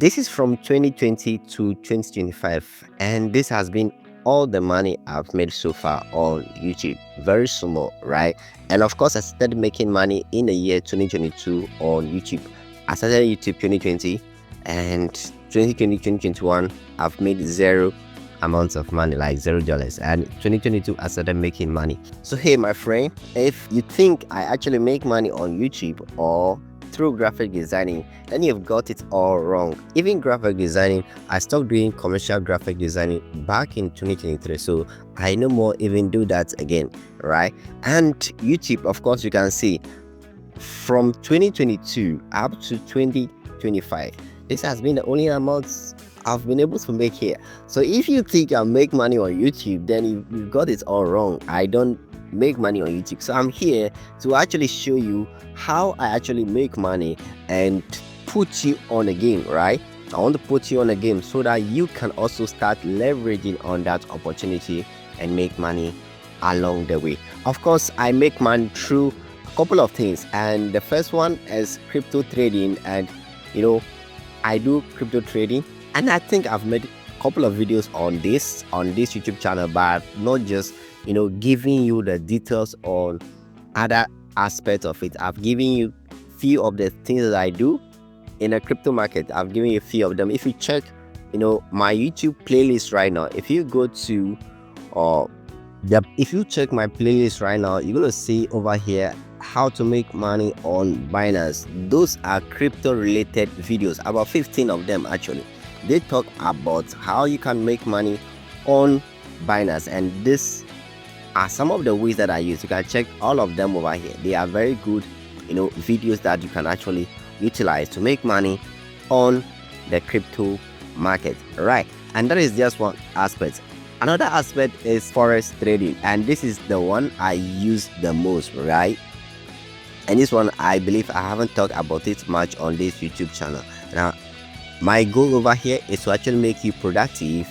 This is from 2020 to 2025, and this has been all the money I've made so far on YouTube. Very small, right? And of course, I started making money in the year 2022 on YouTube. I started YouTube 2020, and 2020 2021 I've made zero amounts of money, like $0. And 2022 I started making money. So hey my friend, if you think I actually make money on YouTube or through graphic designing, then you've got it all wrong. Even graphic designing, I stopped doing commercial graphic designing back in 2023, so I no more even do that again, right? And YouTube, of course, you can see from 2022 up to 2025, this has been the only amount I've been able to make here. So if you think I make money on YouTube, then you've got it all wrong. I don't make money on YouTube. So I'm here to actually show you how I actually make money and put you on a game, right? I want to put you on a game so that you can also start leveraging on that opportunity and make money along the way. Of course, I make money through a couple of things, and the first one is crypto trading. And I do crypto trading, and I think I've made a couple of videos on this YouTube channel, but not just giving you the details on other aspects of it. I've given you few of the things that I do in a crypto market. I've given you a few of them. If you check my YouTube playlist right now, if you go to if you check my playlist right now, you're gonna see over here how to make money on Binance. Those are crypto related videos, about 15 of them actually. They talk about how you can make money on Binance, and this are some of the ways that I use. You can check all of them over here. They are very good videos that you can actually utilize to make money on the crypto market, right? And that is just one aspect. Another aspect is forex trading, and this is the one I use the most, right? And this one, I believe I haven't talked about it much on this YouTube channel. Now, my goal over here is to actually make you productive,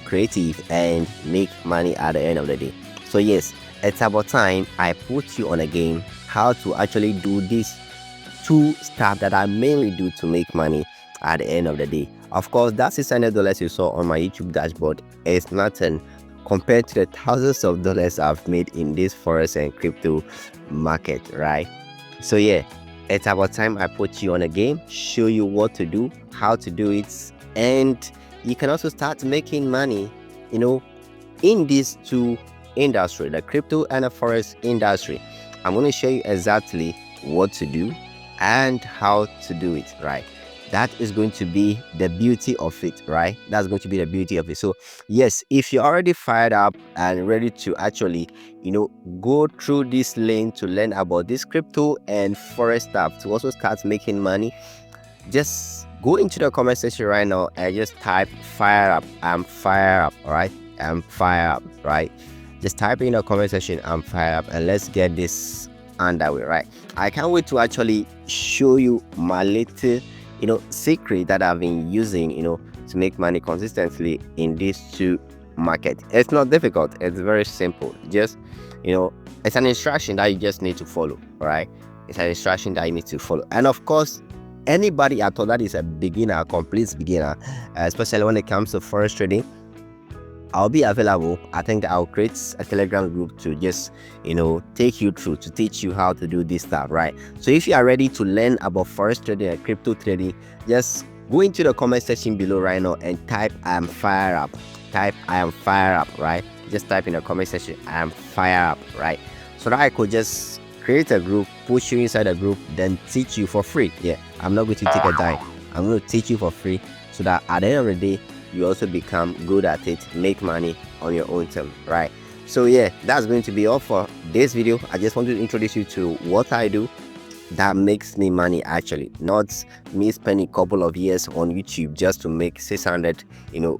creative, and make money at the end of the day. So yes, it's about time I put you on a game how to actually do these two stuff that I mainly do to make money at the end of the day. Of course, that $600 you saw on my YouTube dashboard is nothing compared to the thousands of dollars I've made in this forex and crypto market, right? So yeah, it's about time I put you on a game, show you what to do, how to do it, and you can also start making money in these two industries, the crypto and the forex industry. I'm going to show you exactly what to do and how to do it, right? That is going to be the beauty of it, right? That's going to be the beauty of it. So yes, if you're already fired up and ready to actually go through this lane to learn about this crypto and forex stuff to also start making money, just go into the comment section right now and just type fire up. I'm fire up, right? I'm fire up, right? Just type in the comment section, I'm fire up, and let's get this underway, right? I can't wait to actually show you my little secret that I've been using to make money consistently in these two markets. It's not difficult, it's very simple. Just it's an instruction that you just need to follow, right? It's an instruction that you need to follow. And of course, anybody at all that is a beginner, a complete beginner, especially when it comes to forex trading, I'll be available. I think I'll create a Telegram group to just take you through, to teach you how to do this stuff, right? So if you are ready to learn about forex trading and crypto trading, just go into the comment section below right now and type I am fire up. Type I am fire up, right? Just type in the comment section I am fire up, right? So that I could just create a group, push you inside a group, then teach you for free. Yeah, I'm not going to take a dime. I'm going to teach you for free so that at the end of the day, you also become good at it, make money on your own term, right? So yeah, that's going to be all for this video. I just wanted to introduce you to what I do that makes me money, actually, not me spending a couple of years on YouTube just to make 600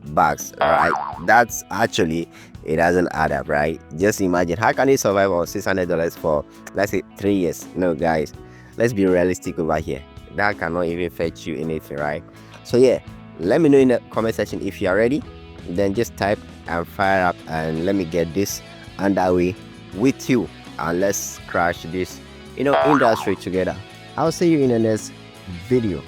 bucks, right? That's actually, it doesn't add up, right? Just imagine, how can you survive on $600 for, let's say, 3 years? Guys, let's be realistic over here. That cannot even fetch you anything, right? So yeah, let me know in the comment section if you are ready. Then just type and fire up, and let me get this underway with you, and let's crash this industry together. I'll see you in the next video.